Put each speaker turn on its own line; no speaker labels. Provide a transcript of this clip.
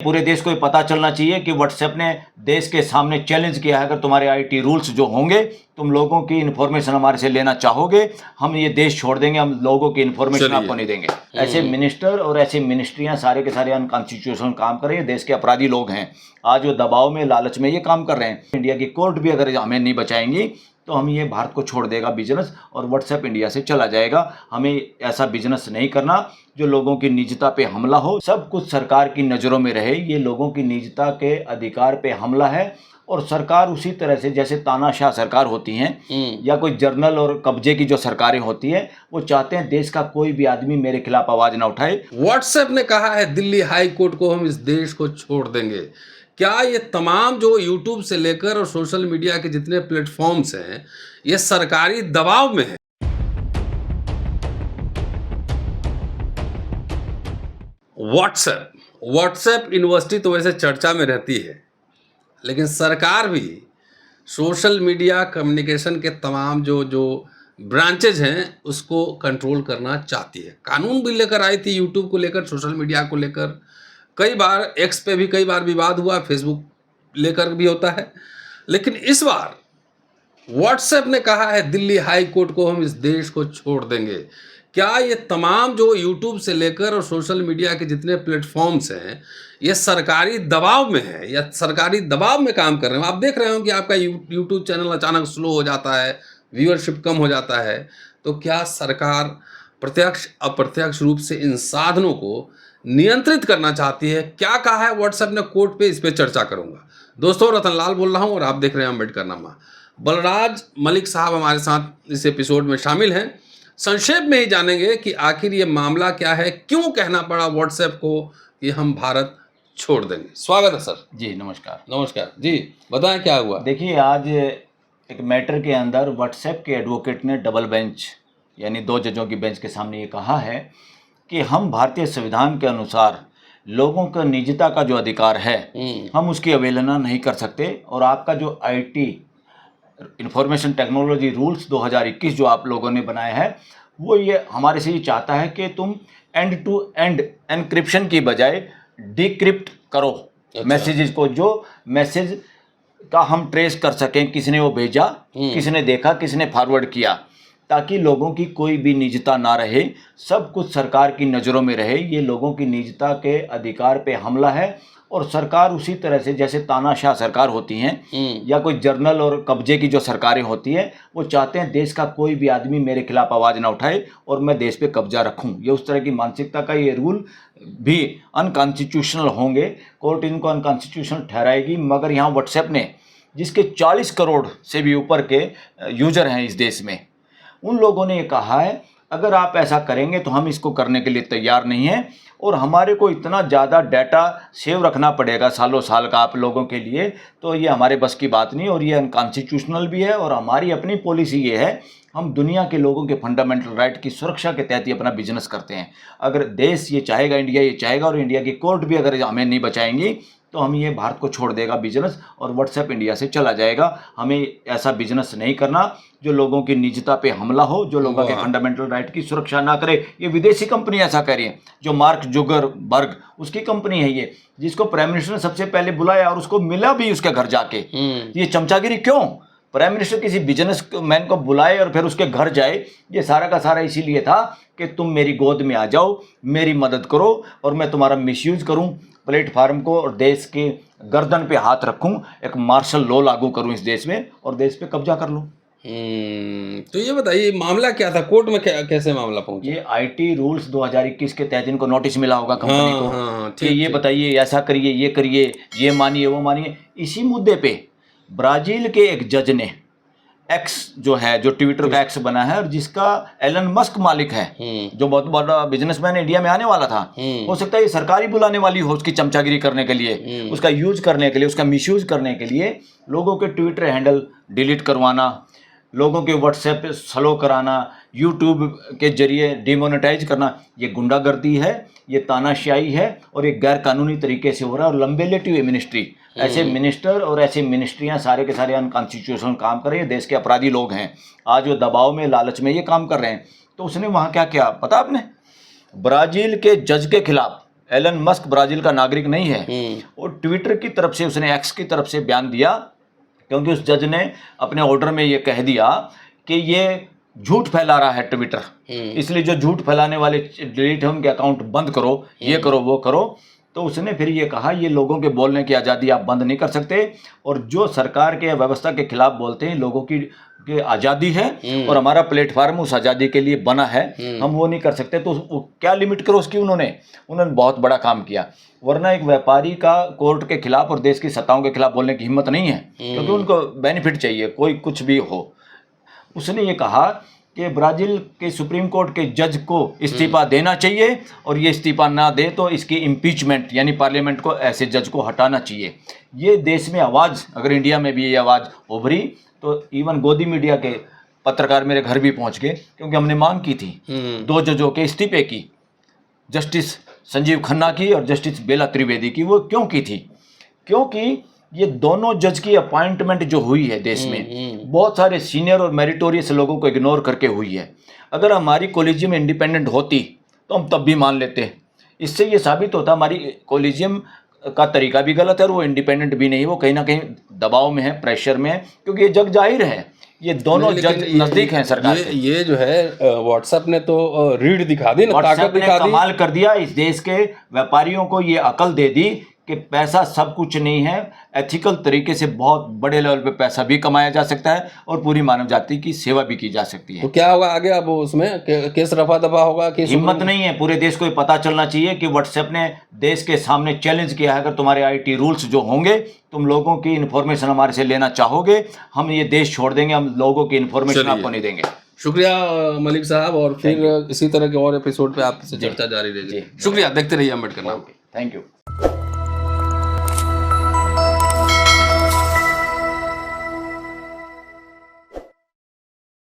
पूरे देश को ये पता चलना चाहिए कि व्हाट्सएप ने देश के सामने चैलेंज किया है, अगर तुम्हारे आईटी रूल्स जो होंगे, तुम लोगों की इन्फॉर्मेशन हमारे से लेना चाहोगे, हम ये देश छोड़ देंगे, हम लोगों की इन्फॉर्मेशन आपको नहीं देंगे। ऐसे मिनिस्टर और ऐसी मिनिस्ट्रियां सारे के सारे अनकॉन्स्टिट्यूशनल काम कर रहे हैं, देश के अपराधी लोग हैं। आज वो दबाव में, लालच में ये काम कर रहे हैं। इंडिया की कोर्ट भी अगर हमें नहीं बचाएंगी तो हम ये भारत को छोड़ देगा बिजनेस और व्हाट्सएप इंडिया से चला जाएगा। हमें ऐसा बिजनेस नहीं करना जो लोगों की निजता पे हमला हो। सब कुछ सरकार की नज़रों में रहे, ये लोगों की निजता के अधिकार पे हमला है। और सरकार उसी तरह से जैसे तानाशाह सरकार होती हैं या कोई जर्नल और कब्जे की जो सरकारें होती हैं, वो चाहते हैं देश का कोई भी आदमी मेरे खिलाफ आवाज ना उठाए।
व्हाट्सएप ने कहा है दिल्ली हाई कोर्ट को हम इस देश को छोड़ देंगे। क्या ये तमाम जो यूट्यूब से लेकर और सोशल मीडिया के जितने प्लेटफॉर्म्स हैं, ये सरकारी दबाव में है? व्हाट्सएप यूनिवर्सिटी तो वैसे चर्चा में रहती है, लेकिन सरकार भी सोशल मीडिया कम्युनिकेशन के तमाम जो ब्रांचेज हैं उसको कंट्रोल करना चाहती है। कानून भी लेकर आई थी यूट्यूब को लेकर, सोशल मीडिया को लेकर। कई बार एक्स पे भी कई बार विवाद हुआ, फेसबुक लेकर भी होता है। लेकिन इस बार व्हाट्सएप ने कहा है दिल्ली हाई कोर्ट को हम इस देश को छोड़ देंगे। क्या ये तमाम जो यूट्यूब से लेकर और सोशल मीडिया के जितने प्लेटफॉर्म्स हैं, ये सरकारी दबाव में है या सरकारी दबाव में काम कर रहे हैं? आप देख रहे हो कि आपका यूट्यूब चैनल अचानक स्लो हो जाता है, व्यूअरशिप कम हो जाता है। तो क्या सरकार प्रत्यक्ष अप्रत्यक्ष रूप से इन साधनों को नियंत्रित करना चाहती है? क्या कहा है व्हाट्सएप ने कोर्ट पे, इस पे चर्चा करूंगा। दोस्तों, रतनलाल बोल रहा हूं और आप देख रहे हैं अम्बेडकरनामा। बलराज मलिक साहब हमारे साथ इस एपिसोड में शामिल हैं। संक्षेप में ही जानेंगे कि आखिर ये मामला क्या है, क्यों कहना पड़ा व्हाट्सएप को कि हम भारत छोड़ देंगे। स्वागत है सर।
जी नमस्कार।
नमस्कार जी, बताएं क्या हुआ।
देखिए, आज एक मैटर के अंदर व्हाट्सएप के एडवोकेट ने डबल बेंच यानी 2 जजों की बेंच के सामने ये कहा है कि हम भारतीय संविधान के अनुसार लोगों का निजता का जो अधिकार है हम उसकी अवहेलना नहीं कर सकते। और आपका जो आईटी इंफॉर्मेशन टेक्नोलॉजी रूल्स 2021 जो आप लोगों ने बनाया है, वो ये हमारे से ये चाहता है कि तुम एंड टू एंड एनक्रिप्शन की बजाय डिक्रिप्ट करो मैसेजेस को, जो मैसेज का हम ट्रेस कर सकें, किसने वो भेजा, किसने देखा, किसने फॉरवर्ड किया, ताकि लोगों की कोई भी निजता ना रहे। सब कुछ सरकार की नज़रों में रहे। ये लोगों की निजता के अधिकार पे हमला है। और सरकार उसी तरह से जैसे तानाशाह सरकार होती हैं या कोई जर्नल और कब्जे की जो सरकारें होती हैं, वो चाहते हैं देश का कोई भी आदमी मेरे खिलाफ आवाज़ ना उठाए और मैं देश पे कब्जा रखूं। ये उस तरह की मानसिकता का ये रूल भी अनकॉन्स्टिट्यूशनल होंगे। कोर्ट इनको अनकॉन्स्टिट्यूशनल ठहराएगी। मगर यहाँ व्हाट्सएप ने, जिसके 40 करोड़ से भी ऊपर के यूजर हैं इस देश में, उन लोगों ने ये कहा है अगर आप ऐसा करेंगे तो हम इसको करने के लिए तैयार नहीं हैं और हमारे को इतना ज़्यादा डाटा सेव रखना पड़ेगा सालों साल का आप लोगों के लिए, तो ये हमारे बस की बात नहीं। और ये अनकॉन्स्टिट्यूशनल भी है। और हमारी अपनी पॉलिसी ये है, हम दुनिया के लोगों के फंडामेंटल राइट की सुरक्षा के तहत ही अपना बिजनेस करते हैं। अगर देश ये चाहेगा, इंडिया ये चाहेगा और इंडिया की कोर्ट भी अगर हमें नहीं बचाएंगी तो हम ये भारत को छोड़ देगा बिजनेस और व्हाट्सएप इंडिया से चला जाएगा। हमें ऐसा बिजनेस नहीं करना जो लोगों की निजता पे हमला हो, जो लोगों के फंडामेंटल राइट की सुरक्षा ना करे। ये विदेशी कंपनी ऐसा कर रही है, जो मार्क जुकरबर्ग उसकी कंपनी है ये, जिसको प्राइम मिनिस्टर ने सबसे पहले बुलाया और उसको मिला भी उसके घर जाके। ये चमचागिरी क्यों? प्राइम मिनिस्टर किसी बिजनेस मैन को बुलाए और फिर उसके घर जाए, ये सारा का सारा इसीलिए था कि तुम मेरी गोद में आ जाओ, मेरी मदद करो और मैं तुम्हारा मिसयूज करूं प्लेटफार्म को और देश के गर्दन पे हाथ रखूं, एक मार्शल लॉ लागू करूं इस देश में और देश पे कब्जा कर लूं।
तो ये बताइए मामला क्या था, कोर्ट में कैसे मामला पहुंचा?
ये आईटी रूल्स 2021 के तहत इनको नोटिस मिला होगा कंपनी को कि ये बताइए, ऐसा करिए, ये करिए, ये मानिए, वो मानिए। इसी मुद्दे पे ब्राजील के एक जज ने एक्स जो है, जो ट्विटर का एक्स बना है और जिसका एलन मस्क मालिक है, जो बहुत बड़ा बिजनेसमैन इंडिया में आने वाला था, हो सकता है ये सरकारी बुलाने वाली हो उसकी चमचागिरी करने के लिए, उसका यूज करने के लिए, उसका मिसयूज करने के लिए, लोगों के ट्विटर हैंडल डिलीट करवाना, लोगों के व्हाट्सएप पे स्लो कराना, यूट्यूब के जरिए डिमोनेटाइज करना, ये गुंडागर्दी है, ये तानाशाही है और ये गैर कानूनी तरीके से हो रहा है। और लंबे लेटी हुई मिनिस्ट्री, ऐसे मिनिस्टर और ऐसी मिनिस्ट्रियां सारे के सारे अनकॉन्स्टिट्यूशनल काम कर रहे हैं, देश के अपराधी लोग हैं। आज वो दबाव में, लालच में ये काम कर रहे हैं। तो उसने वहाँ क्या किया पता आपने? ब्राज़ील के जज के खिलाफ एलन मस्क ब्राजील का नागरिक नहीं है। और ट्विटर की तरफ से, उसने एक्स की तरफ से बयान दिया, क्योंकि उस जज ने अपने ऑर्डर में ये कह दिया कि ये झूठ फैला रहा है ट्विटर, इसलिए जो झूठ फैलाने वाले डिलीट है उनके अकाउंट बंद करो, ये करो वो करो। तो उसने फिर ये कहा ये लोगों के बोलने की आज़ादी आप बंद नहीं कर सकते, और जो सरकार के व्यवस्था के खिलाफ बोलते हैं लोगों की आज़ादी है और हमारा प्लेटफार्म उस आज़ादी के लिए बना है, हम वो नहीं कर सकते। तो वो क्या लिमिट करो उसकी, उन्होंने बहुत बड़ा काम किया। वरना एक व्यापारी का कोर्ट के खिलाफ और देश की सत्ताओं के खिलाफ बोलने की हिम्मत नहीं है, क्योंकि उनको बेनिफिट चाहिए, कोई कुछ भी हो। उसने ये कहा कि ब्राज़ील के सुप्रीम कोर्ट के जज को इस्तीफा देना चाहिए, और ये इस्तीफा ना दे तो इसकी इम्पीचमेंट यानी पार्लियामेंट को ऐसे जज को हटाना चाहिए। ये देश में आवाज़, अगर इंडिया में भी ये आवाज़ उभरी तो इवन गोदी मीडिया के पत्रकार मेरे घर भी पहुंच गए, क्योंकि हमने मांग की थी 2 जजों के इस्तीफे की, जस्टिस संजीव खन्ना की और जस्टिस बेला त्रिवेदी की। वो क्यों की थी? क्योंकि ये दोनों जज की अपॉइंटमेंट जो हुई है देश में, बहुत सारे सीनियर और मेरिटोरियस लोगों को इग्नोर करके हुई है। अगर हमारी कॉलेजियम इंडिपेंडेंट होती तो हम तब भी मान लेते। इससे ये साबित होता हमारी कॉलेजियम का तरीका भी गलत है और वो इंडिपेंडेंट भी नहीं, वो कहीं ना कहीं दबाव में है, प्रेशर में है, क्योंकि ये जग जाहिर है ये दोनों जज नजदीक हैं सरकार से।
ये जो है व्हाट्सएप ने तो रीढ़ दिखा दी ना, ताकत दिखा दी,
कमाल कर दिया। इस देश के व्यापारियों को ये अकल दे दी कि पैसा सब कुछ नहीं है, एथिकल तरीके से बहुत बड़े लेवल पे पैसा भी कमाया जा सकता है और पूरी मानव जाति की सेवा भी की जा सकती है।
तो क्या होगा आगे? अब उसमें केस रफा दफा होगा?
हिम्मत नहीं है। पूरे देश को ये पता चलना चाहिए कि व्हाट्सएप ने देश के सामने चैलेंज किया है, अगर तुम्हारे IT रूल्स जो होंगे, तुम लोगों की इन्फॉर्मेशन हमारे से लेना चाहोगे, हम ये देश छोड़ देंगे, हम लोगों की इन्फॉर्मेशन आपको नहीं देंगे।
शुक्रिया मलिक साहब, और फिर इसी तरह के और एपिसोड पे आपसे चर्चा जारी रहेगी। शुक्रिया, देखते रहिए अम्बेडकर नाम।
Thank you.